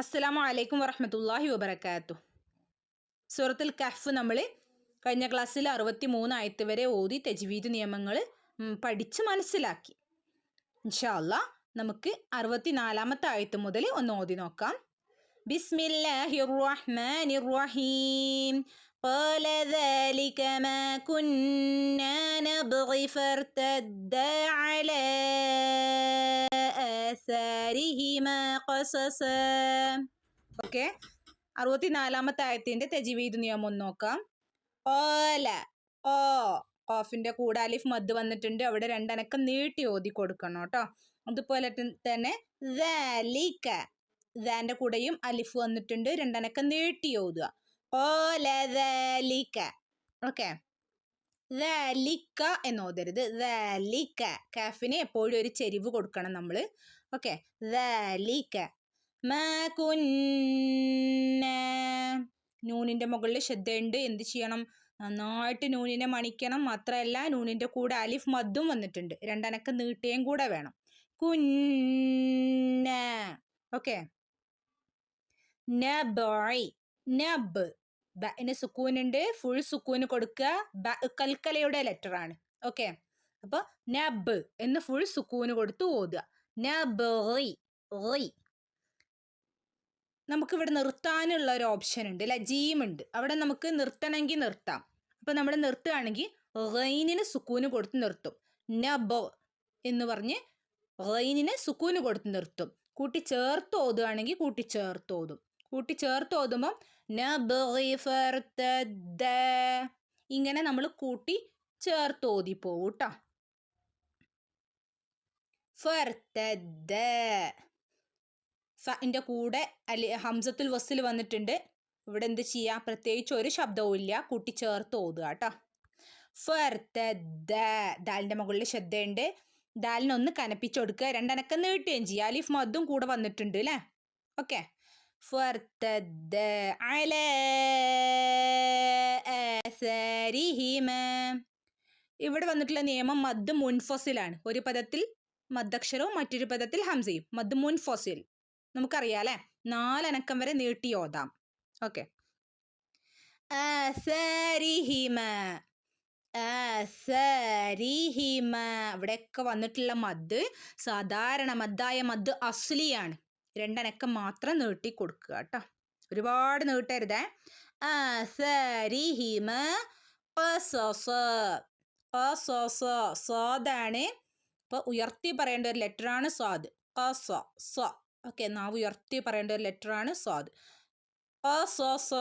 അസ്സലാമു അലൈക്കും വറഹ്മത്തുള്ളാഹി വബറകാതുഹു. സൂറത്തുൽ കഹ്ഫ് നമ്മൾ കഴിഞ്ഞ ക്ലാസ്സിൽ 63 ആയത്ത് വരെ ഓതി തജ്വീദ് നിയമങ്ങൾ പഠിച്ച് മനസ്സിലാക്കി. ഇൻഷാ അല്ലാഹ് നമുക്ക് 64ാമത്തെ ആയത്ത് മുതൽ ഒന്ന് ഓതി നോക്കാം. ബിസ്മില്ലാഹിർ റഹ്മാനിർ റഹീം. قال ذلك ما كنا نبغي فارتدا على آثارهما قصصا. ഓക്കെ, 64ാമത്തെ ആയത്തിന്റെ തജ്വീദ് നിയമം ഒന്ന് നോക്കാം. ഓല ഓ ഖാഫിന്റെ കൂടെ അലിഫ് മദ് വന്നിട്ടുണ്ട്, അവിടെ രണ്ടനക്കം നീട്ടി ഓതി കൊടുക്കണം കേട്ടോ. അതുപോലെ തന്നെ ദാലിക ദാന്റെ കൂടെയും അലിഫ് വന്നിട്ടുണ്ട്, രണ്ടനക്കം നീട്ടി ഓതുക. ഓല ദാലിക. ഓക്കെ, ദാലിക എന്ന് ഓതരുത്, ദാലിക. കാഫിന് എപ്പോഴും ഒരു ചെരിവ് കൊടുക്കണം നമ്മൾ. ഓക്കെ, ദാലിക മാ കുന്ന. നൂനിന്റെ മുകളിൽ ശ്രദ്ധയുണ്ട്, എന്ത് ചെയ്യണം? നന്നായിട്ട് നൂനിനെ മണിക്കണം. മാത്രമല്ല നൂനിന്റെ കൂടെ അലിഫ് മദ്ദും വന്നിട്ടുണ്ട്, രണ്ടനക്കം നീട്ടുകയും കൂടെ വേണം. കുന്ന. ഓക്കെ, നബഇ നബ്. ബന് സുക്കൂനുണ്ട്, ഫുൾ സുക്കൂന് കൊടുക്കുക. ബ കൽക്കലയുടെ ലെറ്റർ ആണ്. ഓക്കെ, അപ്പോൾ നബ് എന്ന് ഫുൾ സുക്കൂന് കൊടുത്ത് ഓതുക. നബഇ. നമുക്കിവിടെ നിർത്താനുള്ള ഒരു ഓപ്ഷൻ ഉണ്ട് അല്ലെ, ജീമുണ്ട്. അവിടെ നമുക്ക് നിർത്തണമെങ്കിൽ നിർത്താം. അപ്പോൾ നമ്മൾ നിർത്തുകയാണെങ്കിൽ റൈനിന് സുക്കൂന് കൊടുത്ത് നിർത്തും. നബ് എന്ന് പറഞ്ഞ് റൈനിന് സുക്കൂന് കൊടുത്ത് നിർത്തും. കൂട്ടി ചേർത്ത് ഓതുകയാണെങ്കിൽ കൂട്ടി ചേർത്ത് ഓതും. കൂട്ടി ചേർത്ത് ഓതുമ്പം നബഇ ഫർതദ്ദ, ഇങ്ങനെ നമ്മൾ കൂട്ടി ചേർത്ത് ഓതി പോവും കേട്ടോ. ഫർതദ്ദ. ഫിന്റെ കൂടെ ഹംസത്തുൽ വസ്ൽ വന്നിട്ടുണ്ട്. ഇവിടെ എന്ത് ചെയ്യുക? പ്രത്യേകിച്ച് ഒരു ശബ്ദവും ഇല്ല, കൂട്ടി ചേർത്ത് ഓതുക കേട്ടോ. ഫർതദ്ദ. ദാലിന്റെ മുകളിൽ ശ്രദ്ധയുണ്ട്, ദാലിനൊന്ന് കനപ്പിച്ചു കൊടുക്കുക, രണ്ടനക്കം നീട്ടുകയും ചെയ്യുക. അലിഫ് മദ്ദും കൂടെ വന്നിട്ടുണ്ട് അല്ലേ. ഓക്കെ, ഫർതദ്ദ അലാ ആസാരിഹിമാ. ഇവിടെ വന്നിട്ടുള്ള നിയമം മദ് മുൻഫസിലാണ്. ഒരു പദത്തിൽ മദ്ദക്ഷരവും മറ്റൊരു പദത്തിൽ ഹംസയും. മദ് മുൻഫസിൽ നമുക്കറിയാം അല്ലേ, 4 അനക്കം വരെ നീട്ടി ഓതാം. ഓക്കെ, ആസാരിഹിമാ ആസാരിഹിമാ. ഇവിടെയൊക്കെ വന്നിട്ടുള്ള മദ് സാധാരണ മദ്ദായ മദ് അസ്ലിയാണ്. രണ്ടനക്കം മാത്രം നീട്ടി കൊടുക്കുക കേട്ടോ, ഒരുപാട് നീട്ടരുതേ. ആസാരിഹിമാ ഖസസ. ഖസസ സ്വാദാണ്, അപ്പോൾ ഉയർത്തി പറയേണ്ട ഒരു ലെറ്ററാണ് സ്വാദ്. ഖസ സ. ഓക്കെ, നാവ് ഉയർത്തി പറയേണ്ട ഒരു ലെറ്ററാണ് സ്വാദ്. ഖസസ.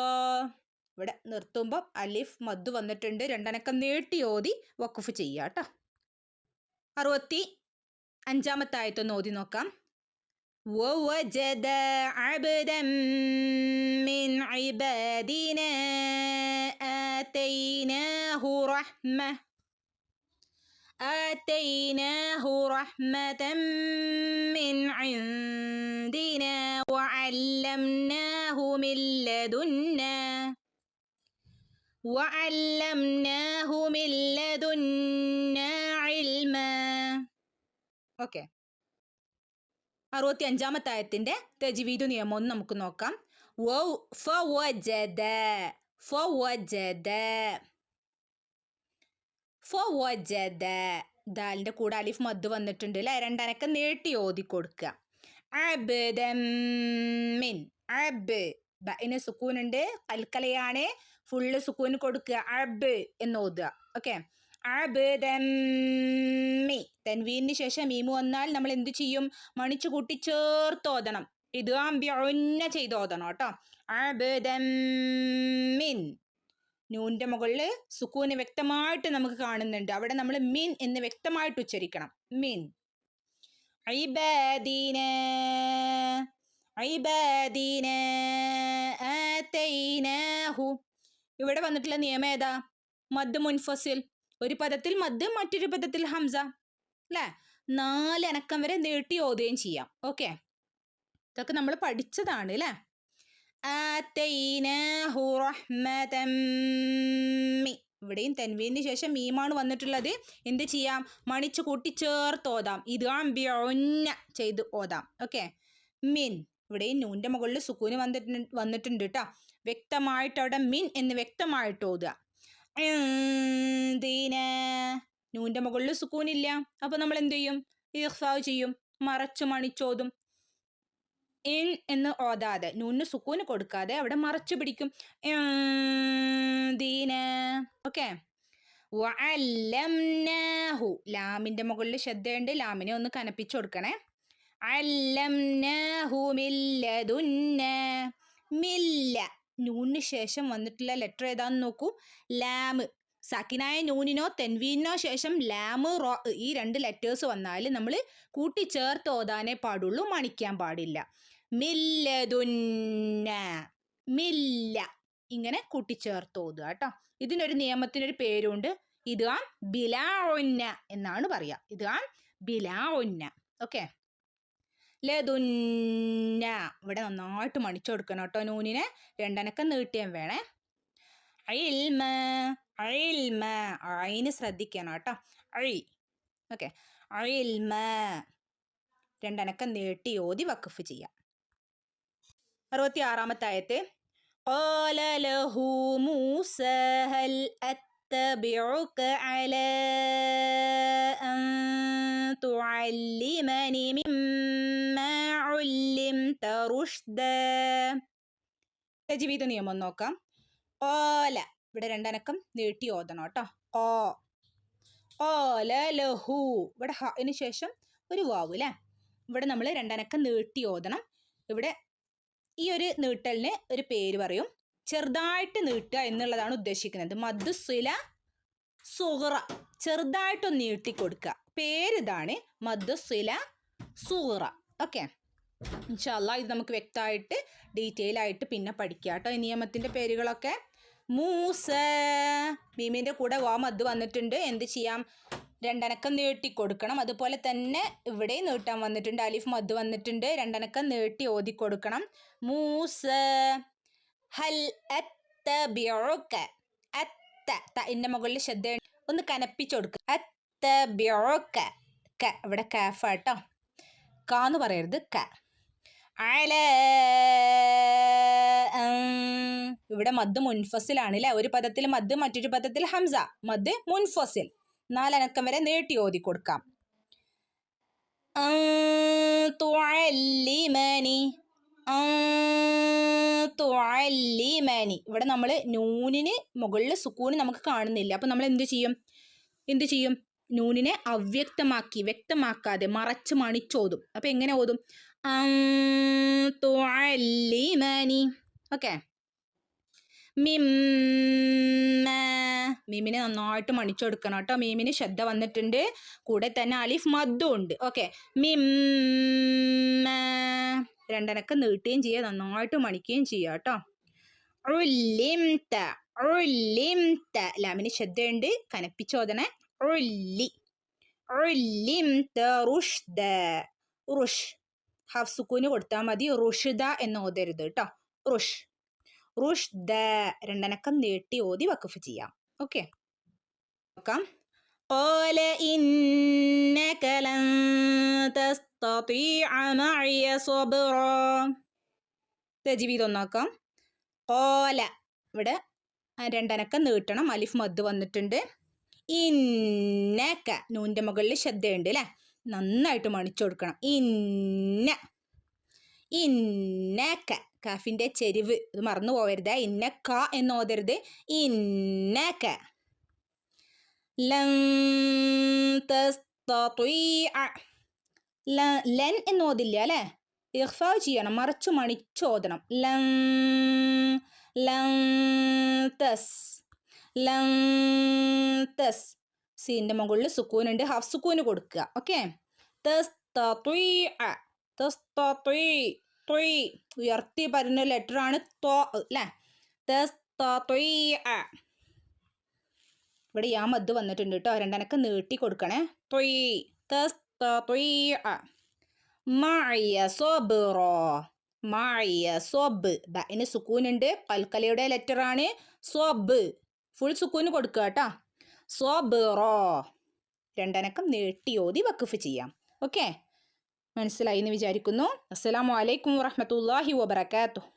ഇവിടെ നിർത്തുമ്പോൾ അലിഫ് മദ് വന്നിട്ടുണ്ട്, രണ്ടനക്കം നീട്ടി ഓതി വഖഫ് ചെയ്യുക കേട്ടോ. 65ാമത്തെ ആയത്തൊന്ന് ഓതി നോക്കാം. ووجد عبدا من عبادنا آتيناه رحمة من عندنا وعلمناه من لدنا علما. ഓക്കെ, 65ാമത്തെ ആയത്തിന്റെ തജ്വീദ് നിയമം ഒന്ന് നമുക്ക് നോക്കാം. ഫവജദ. ദാലിന്റെ കൂടെ അലിഫ് മദ് വന്നിട്ടുണ്ട് അല്ലെ, രണ്ടനക്കം നീട്ടി ഓതി കൊടുക്കുക. അബ്ദൻ മിൻ. അബ് ബന് സുക്കൂനുണ്ട്, കൽക്കലയാണ്, ഫുള്ള് സുക്കൂന് കൊടുക്കുക. അബ് എന്ന് ഓതുക. ഓക്കെ, അബ്ദമ്മി. തൻവീനു ശേഷം മീമു വന്നാൽ നമ്മൾ എന്ത് ചെയ്യും? മണിച്ചു കൂട്ടി ചേർത്ത് ഓതണം. ഇത് അമ്പിയൊന്ന ചെയ്ത് ഓതണം കേട്ടോ. അബ്ദമ്മിൻ. നൂന്റെ മുകളിൽ സുക്കൂന് വ്യക്തമായിട്ട് നമുക്ക് കാണുന്നുണ്ട്, അവിടെ നമ്മൾ മിൻ എന്ന് വ്യക്തമായിട്ട് ഉച്ചരിക്കണം. മിൻ. ഇബാദീന ആതൈനാഹു. ഇവിടെ വന്നിട്ടുള്ള നിയമം ഏതാ? മദ് മുൻഫസിൽ. ഒരു പദത്തിൽ മദ്, മറ്റൊരു പദത്തിൽ ഹംസ അല്ലേ. 4 അനക്കം വരെ നീട്ടി ഓതുകയും ചെയ്യാം. ഓക്കെ, ഇതൊക്കെ നമ്മൾ പഠിച്ചതാണ് അല്ലേ. ആതൈനാഹു റഹ്മതൻ മി. ഇവിടെയും തൻവീനു ശേഷം മീമാണ് വന്നിട്ടുള്ളത്. എന്ത് ചെയ്യാം? മണിച്ചു കൂട്ടി ചേർത്ത് ഓതാം. ഇത് അമ്പിയൊന്ന ചെയ്ത് ഓതാം. ഓക്കെ, മിൻ ഇവിടെയും നൂൻ്റെ മുകളിൽ സുക്കൂന് വന്നിട്ടുണ്ട് കേട്ടോ. വ്യക്തമായിട്ട് അവിടെ മിൻ എന്ന് വ്യക്തമായിട്ട് ഓതുക. നൂൻ്റെ മുകളിൽ സുക്കൂനില്ല, അപ്പൊ നമ്മൾ എന്ത് ചെയ്യും? ഇഖ്ഫാവ് ചെയ്യും, മറച്ചു മണിച്ചോതും. ഇൻ എന്ന് ഓതാതെ നൂന് സുക്കൂന് കൊടുക്കാതെ അവിടെ മറച്ചു പിടിക്കും. ഓക്കെ. വഅല്ലംനാഹു, ലാമിന്റെ മുകളിൽ ശ്രദ്ധയുണ്ട്, ലാമിനെ ഒന്ന് കനപ്പിച്ചു കൊടുക്കണേ. അല്ലംനാഹു മില്ലദുന്ന, മില്ല നൂനിന് ശേഷം വന്നിട്ടുള്ള ലെറ്റർ ഏതാന്ന് നോക്കൂ. ലാമ്. സാക്കിനായ നൂനിനോ തെൻവീനോ ശേഷം ലാമ് റോ ഈ 2 ലെറ്റേഴ്സ് വന്നാൽ നമ്മൾ കൂട്ടിച്ചേർത്ത് ഓതാനേ പാടുള്ളൂ, മണിക്കാൻ പാടില്ല. മില്ലദുന്ന, മില്ല ഇങ്ങനെ കൂട്ടിച്ചേർത്ത് ഓതുക കേട്ടോ. ഇതിനൊരു നിയമത്തിനൊരു പേരുണ്ട്. ഇദ്ഗാം ബിലാ ഉന്ന എന്നാണ് പറയുക. ഇദ്ഗാം ബിലാ ഉന്ന. ഓക്കെ. ലദുന്ന, ഇവിടെ നന്നായിട്ട് മണിച്ചു കൊടുക്കണം കേട്ടോ. നൂനിനെ 2 അനക്കം നീട്ടിയാൻ വേണേ. ഇൽമ, ഇൽമ ഐന് ശ്രദ്ധിക്കണം കേട്ടോ. ഓക്കെ. ഇൽമ 2 അനക്കം നീട്ടി ഓതി വഖഫ് ചെയ്യാം. 66-ാമത്തെ ആയത്ത്. ഖാല ലഹു മൂസ ഹൽ അത്തബിഉക അലാ അൻ തുഅല്ലിമനി മിമ്മാ ഉല്ലിംത റുഷ്ദാ. തജ്വീദ് നിയമം നോക്കാം. ഖാല, ഇവിടെ 2 അനക്കം നീട്ടി ഓതണം കേട്ടോ. ഖാല ലഹു, ഇവിടെ ഹന് ശേഷം ഒരു വാവ് അല്ലേ. ഇവിടെ നമ്മൾ 2 അനക്കം നീട്ടി ഓതണം. ഇവിടെ ഈ ഒരു നീട്ടലിന് ഒരു പേര് പറയും. ചെറുതായിട്ട് നീട്ടുക എന്നുള്ളതാണ് ഉദ്ദേശിക്കുന്നത്. മദ്ദുസില സുഗ്റ, ചെറുതായിട്ടൊന്ന് നീട്ടിക്കൊടുക്കുക. പേരിതാണ് മദ്ദുസില സുഗ്റ. ഓക്കെ. ഇൻഷാ അല്ലാഹ് ഇത് നമുക്ക് വ്യക്തമായിട്ട് ഡീറ്റെയിൽ ആയിട്ട് പിന്നെ പഠിക്കാം കേട്ടോ. ഈ നിയമത്തിൻ്റെ പേരുകളൊക്കെ. മൂസ, മീമിൻ്റെ കൂടെ വാ മദ് വന്നിട്ടുണ്ട്, എന്ത് ചെയ്യാം? 2 അനക്കം നീട്ടി കൊടുക്കണം. അതുപോലെ തന്നെ ഇവിടെ നീട്ടാൻ വന്നിട്ടുണ്ട്, അലിഫ് മദ് വന്നിട്ടുണ്ട്, 2 അനക്കം നീട്ടി ഓതി കൊടുക്കണം. മൂസ ഹൽ അത്തബിഉക, ഇന്റെ മുകളിൽ ശ്രദ്ധ ഒന്ന് കനപ്പിച്ചു കൊടുക്കുക. അത്തബിഉക, ഇവിടെ കാഫ കേട്ടോ, കാന്ന് പറയരുത്, ക. അലാ, ഇവിടെ മദ് മുൻഫസിലാണ് അല്ലേ. ഒരു പദത്തിൽ മദ്, മറ്റൊരു പദത്തിൽ ഹംസ. മദ് മുൻഫസിൽ. 4 അനക്കം വരെ നീട്ടി ഓതി കൊടുക്കാം. തുഅല്ലിമനി, തുഅല്ലിമനി. ഇവിടെ നമ്മൾ നൂനിന് മുകളിൽ സുക്കൂന് നമുക്ക് കാണുന്നില്ല. അപ്പം നമ്മൾ എന്ത് ചെയ്യും? നൂനിനെ അവ്യക്തമാക്കി, വ്യക്തമാക്കാതെ മറച്ച് മണിച്ചോതും. അപ്പം എങ്ങനെ ഓതും? തുഅല്ലിമനി. ഓക്കെ. മീമിനെ നന്നായിട്ട് മണിച്ചു കൊടുക്കണം കേട്ടോ. മീമിന് ശ്രദ്ധ വന്നിട്ടുണ്ട്, കൂടെ തന്നെ അലിഫ് മദ്ദും ഉണ്ട്. ഓക്കെ. 2 അനക്കം നീട്ടുകയും ചെയ്യുക, നന്നായിട്ട് മണിക്കുകയും ചെയ്യുക കേട്ടോ. ഉല്ലിംത, ഉല്ലിംത ലാമിന് ശ്രദ്ധയുണ്ട്, കനപ്പിച്ചോദനെ. ഉല്ലിംത റുഷ്ദ, റുഷ് ഹാഫ് സുക്കൂന് കൊടുത്താൽ മതി. റുഷ്ദ എന്ന് ഓതരുത് കേട്ടോ. റുഷ്ദ 2 അനക്കം നീട്ടി ഓതി വഖഫ് ചെയ്യാം. ഓക്കെ. നോക്കാം. ഖാല ഇന്നക ലൻ തസ്തതിഅ മഅയ സബ്റ. തജ്വീദ് ഒന്നാക്കാം. ഖാല, ഇവിടെ 2 അനക്കം നീട്ടണം, അലിഫ് മദ് വന്നിട്ടുണ്ട്. ഇന്നക, നൂൻ്റെ മുകളിൽ ശ്രദ്ധയുണ്ട് അല്ലേ, നന്നായിട്ട് മണിച്ചു കൊടുക്കണം. ഇന്നക, കാഫിൻ്റെ ചെരിവ് ഇത് മറന്നു പോകരുത്. ഇന്നക എന്ന് ഓതരുത്. ഇന്നക ലൻ തസ്തതിഅ, ലൻ എന്ന് ഓതില്ല അല്ലേ, ഇഖ്ഫാവ് ചെയ്യണം, മറച്ചു മണിച്ചു ഓതണം. സീൻ്റെ മുകളിൽ സുക്കൂനുണ്ട്, ഹാഫ് സുക്കൂന് കൊടുക്കുക. ഓക്കെ. ഉയർത്തി പറയുന്ന ലെറ്റർ ആണ് തോ അല്ലേ. ഇവിടെ യാ മദ് വന്നിട്ടുണ്ട് കേട്ടോ, 2 അനക്കം നീട്ടി കൊടുക്കണേ. ഇന് സുക്കൂനുണ്ട്, കൽക്കലയുടെ ലെറ്റർ ആണ്. സ്വബ് ഫുൾ സുക്കൂന് കൊടുക്കുക കേട്ടോ. സ്വബറോ 2 അനക്കം നീട്ടി ഓതി വഖഫ് ചെയ്യാം. ഓക്കെ. മനസ്സിലായി എന്ന് വിചാരിക്കുന്നു. അസ്സലാമു അലൈക്കും വറഹ്മത്തുള്ളാഹി വബറകാതുഹു.